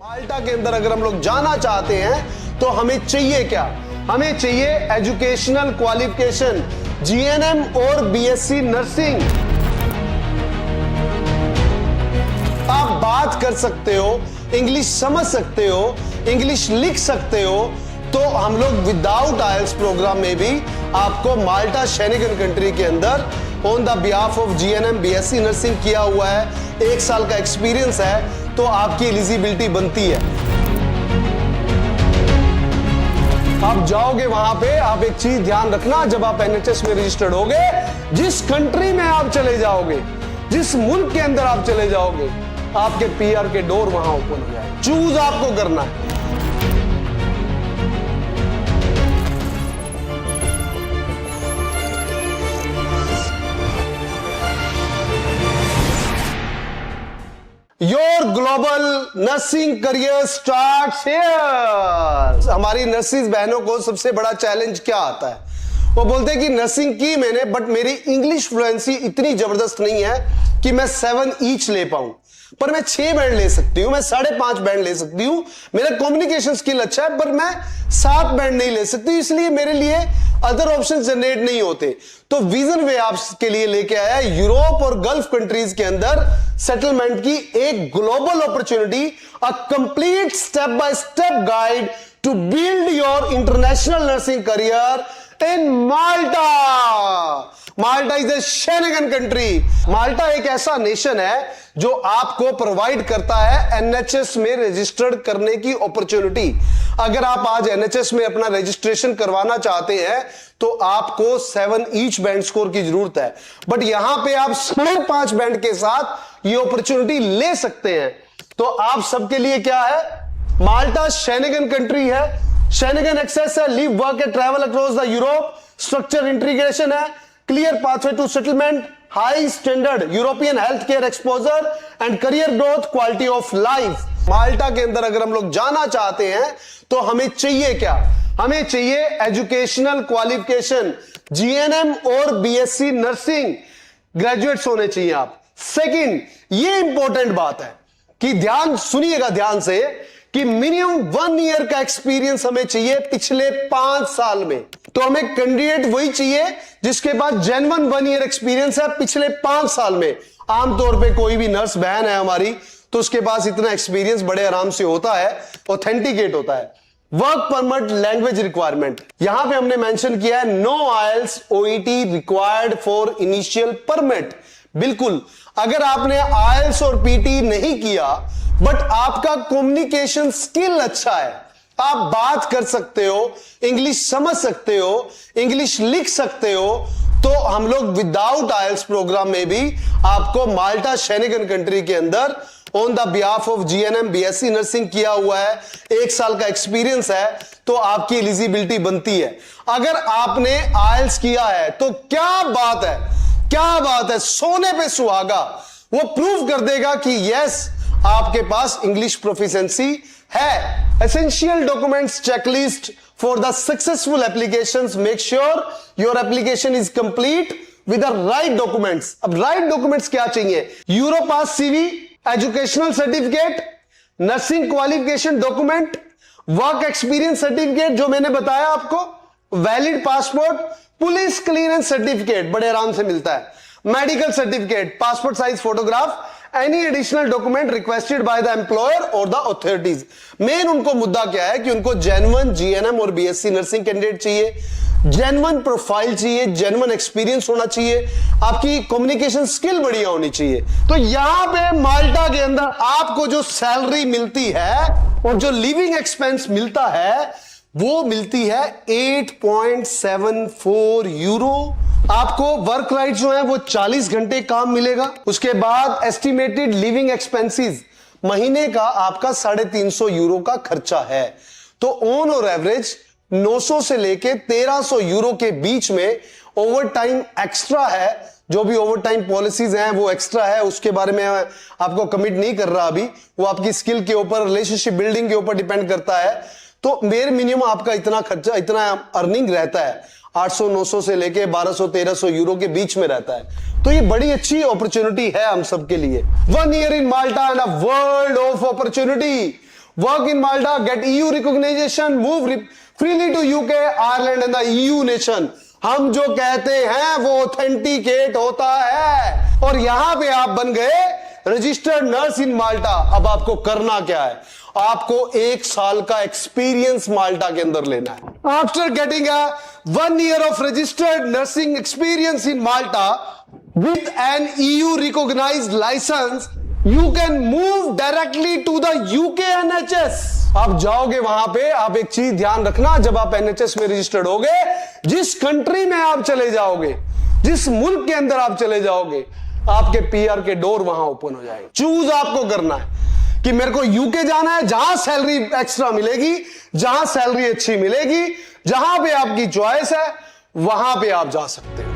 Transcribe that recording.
माल्टा के अंदर अगर हम लोग जाना चाहते हैं तो हमें चाहिए क्या? हमें चाहिए एजुकेशनल क्वालिफिकेशन, जीएनएम और बीएससी नर्सिंग। आप बात कर सकते हो, इंग्लिश समझ सकते हो, इंग्लिश लिख सकते हो, तो हम लोग विदाउट आईएलटीएस प्रोग्राम में भी आपको माल्टा शेनिगन कंट्री के अंदर on the behalf of GNM BSc nursing किया हुआ है, 1 साल का एक्सपीरियंस है, तो आपकी एलिजिबिलिटी बनती है। आप जाओगे वहां पे, आप एक चीज ध्यान रखना, जब आप एनएचएस में रजिस्टर्ड होगे, जिस कंट्री में आप चले जाओगे, जिस मुल्क के अंदर आप चले जाओगे, आपके पीआर के डोर वहां ओपन हो जाए। चूज आपको करना है। Your global nursing career starts here. हमारी नर्सिस बहनों को सबसे बड़ा चैलेंज क्या आता है? वो बोलते हैं कि नर्सिंग की मैंने, बट मेरी इंग्लिश फ्लुएंसी इतनी जबरदस्त नहीं है कि मैं 7 ईच ले पाऊं, पर मैं 6 बैंड ले सकती हूं, मैं 5.5 बैंड ले सकती हूं, मेरा कम्युनिकेशन स्किल अच्छा है, पर मैं 7 बैंड नहीं ले सकती, इसलिए मेरे लिए अदर ऑप्शन जनरेट नहीं होते। तो विजन वे आपके लिए लेके आया यूरोप और गल्फ कंट्रीज के अंदर सेटलमेंट की एक global opportunity, a complete step by step guide to build your international nursing career in Malta. Malta is a Schengen country. Malta एक ऐसा नेशन है जो आपको प्रोवाइड करता है एनएचएस में रजिस्टर्ड करने की अपॉर्चुनिटी। अगर आप आज एनएचएस में अपना रजिस्ट्रेशन करवाना चाहते हैं तो आपको 7 ईच बैंड स्कोर की जरूरत है, बट यहां पे आप 5.5 बैंड के साथ ये अपॉर्चुनिटी ले सकते हैं। तो आप सबके लिए क्या है? माल्टा शेनिगन कंट्री है, शेनिगन एक्सेस है, live work and travel across the Europe, structure integration है, clear pathway to settlement, high standard European health care exposure and career growth, quality of life. Malta के अंदर अगर हम लोग जाना चाहते हैं तो हमें चाहिए क्या? हमें चाहिए एजुकेशनल क्वालिफिकेशन, जीएनएम और बीएससी नर्सिंग ग्रेजुएट्स होने चाहिए आप। सेकंड, ये इंपॉर्टेंट बात है कि ध्यान सुनिएगा ध्यान से, कि मिनिमम 1 ईयर का एक्सपीरियंस हमें चाहिए पिछले 5 साल में। तो हमें कैंडिडेट वही चाहिए जिसके पास जेन्युइन 1 ईयर एक्सपीरियंस है पिछले 5 साल में। आमतौर पे कोई भी नर्स बहन है हमारी तो उसके पास इतना एक्सपीरियंस बड़े आराम से होता है, ऑथेंटिकेट होता है। वर्क परमिट, लैंग्वेज रिक्वायरमेंट, यहां पे हमने मेंशन किया है no IELTS OET required for initial permit. बिल्कुल, अगर आपने आईएलटीएस और पीटी नहीं किया बट आपका कम्युनिकेशन स्किल अच्छा है, आप बात कर सकते हो, इंग्लिश समझ सकते हो, इंग्लिश लिख सकते हो, तो हम लोग विदाउट आईएलटीएस प्रोग्राम में भी आपको माल्टा शेनिगन कंट्री के अंदर on the behalf of GNM BSc nursing किया हुआ है, 1 साल का एक्सपीरियंस है, तो आपकी एलिजिबिलिटी बनती है। अगर आपने आईएलटीएस किया है तो क्या बात है, क्या बात है, सोने पे सुहागा। वो प्रूव कर देगा कि यस, आपके पास इंग्लिश प्रोफिशिएंसी है। Essential documents checklist for the successful applications, make sure your application is complete with the right documents. अब राइट डॉक्यूमेंट्स क्या चाहिए? Europass CV, educational certificate, nursing qualification document, work experience certificate जो मैंने बताया आपको, valid passport, police clearance certificate बड़े आराम से मिलता है, medical certificate, passport size photograph, any additional document requested by the employer और द अथॉरिटीज। मेन उनको मुद्दा क्या है कि उनको जेन्युइन जीएनएम और बीएससी नर्सिंग कैंडिडेट चाहिए, जेन्युइन प्रोफाइल चाहिए, जेन्युइन एक्सपीरियंस होना चाहिए, आपकी कम्युनिकेशन स्किल बढ़िया होनी चाहिए। तो यहां पे माल्टा के अंदर आपको जो सैलरी मिलती है और जो लिविंग एक्सपेंस मिलता है वो मिलती है 8.74 यूरो। आपको वर्क राइट जो है वो 40 घंटे काम मिलेगा। उसके बाद एस्टिमेटेड लिविंग एक्सपेंसेस महीने का आपका 350 यूरो का खर्चा है। तो ऑन और एवरेज 900 से लेके 1300 यूरो के बीच में ओवर टाइम एक्स्ट्रा है। जो भी ओवर टाइम पॉलिसीज हैं वो एक्स्ट्रा है, उसके बारे में आपको कमिट नहीं कर रहा अभी, वो आपकी स्किल के ऊपर, रिलेशनशिप बिल्डिंग के ऊपर डिपेंड करता है। तो मेरे मिनिमम आपका इतना खर्चा, इतना अर्निंग रहता है, 800-900 से लेके 1200-1300 यूरो के बीच में रहता है। तो ये बड़ी अच्छी अपॉर्चुनिटी है हम सबके लिए। 1 year in Malta and a world of opportunity. Work in Malta, get EU recognisation, move freely to UK, Ireland and the EU nation. हम जो कहते हैं वो ऑथेंटिकेट होता है। और यहां पे आप बन गए रजिस्टर्ड नर्स इन माल्टा। अब आपको करना क्या है? आपको 1 साल का एक्सपीरियंस माल्टा के अंदर लेना है। After getting a 1 year of registered nursing experience in Malta with an EU recognized license, you can move directly to the UK NHS। आप जाओगे वहां पे, आप एक चीज ध्यान रखना, जब आप NHS में रजिस्टर्ड होगे, जिस कंट्री में आप चले जाओगे, जिस मुल्क के अंदर आप चले जाओगे, आपके PR के डोर वहां ओपन हो जाएंगे। चूज आपको करना है कि मेरे को UK जाना है, जहां सैलरी एक्स्ट्रा मिलेगी, जहां सैलरी अच्छी मिलेगी, जहां पे आपकी चॉइस है, वहां पे आप जा सकते हो।